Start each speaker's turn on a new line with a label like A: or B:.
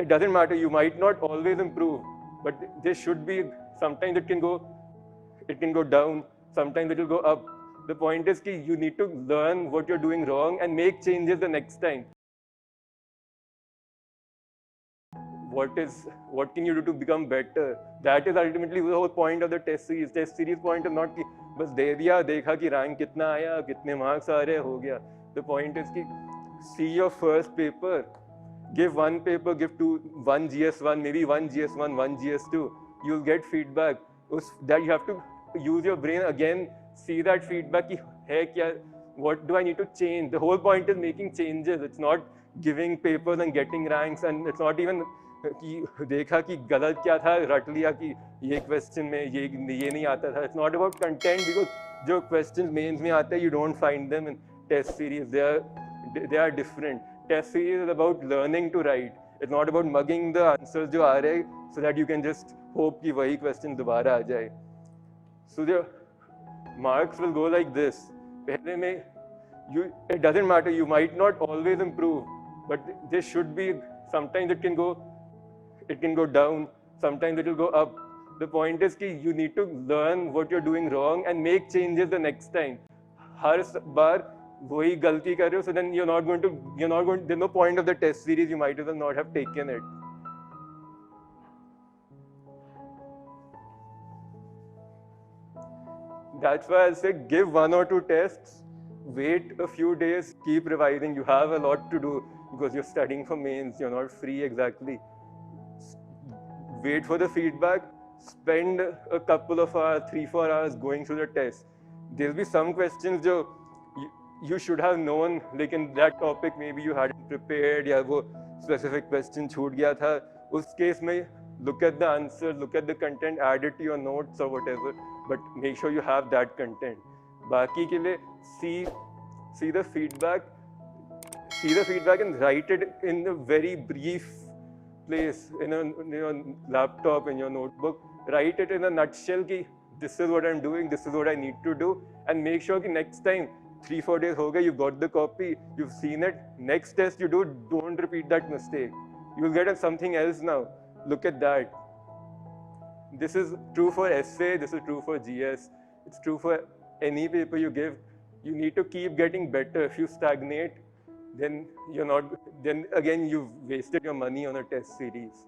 A: it doesn't matter, you might not always improve, but there should be, sometimes it can go down, sometimes it will go up. The point is that you need to learn what you're doing wrong and make changes the next time. What can you do to become better? That is ultimately the whole point of the test series. Test series point is not कि बस दे दिया, देखा कि rank कितना आया, कितने marks आ रहे, हो गया. The point is कि see your first paper, give one paper, give one GS1, maybe one GS1, one GS2. You'll get feedback. That you have to use your brain again, see that feedback कि है क्या, what do I need to change? The whole point is making changes. It's not giving papers and getting ranks, and it's not even कि देखा कि गलत क्या था, रट लिया कि ये क्वेश्चन में ये नहीं आता था. It's not about content, because जो questions mains में आते हैं, you don't find them in test series. They are different. Test series is about learning to write. It's not about mugging the answers जो आ रहे, so that you can just hope कि वही question दोबारा आ जाए. So the marks will go like this. पहले में it doesn't matter, you might not always improve, but there should be, sometimes it can go down, sometimes it will go up. The point is that you need to learn what you're doing wrong and make changes the next time. हर बार वही गलती कर रहे हो, so then there's no point of the test series, you might as well not have taken it. That's why I say give one or two tests, wait a few days, keep revising. You have a lot to do because you're studying for mains, you're not free exactly. Wait for the feedback, spend a couple of hours, 3-4 hours going through the test. There'll be some questions जो you should have known, like in that topic maybe you hadn't prepared, या वो specific question छूट गया था. उस case में look at the answer, look at the content, add it to your notes or whatever, but make sure you have that content. बाकी के लिए see the feedback and write it in a very brief place, in your laptop, in your notebook. Write it in a nutshell कि this is what I'm doing, this is what I need to do, and make sure कि next time 3-4 days हो गए, you got the copy, you've seen it, next test you don't repeat that mistake. You'll get something else now. Look at that. This is true for essay, this is true for GS, it's true for any paper you give. You need to keep getting better. If you stagnate, then again you've wasted your money on a test series.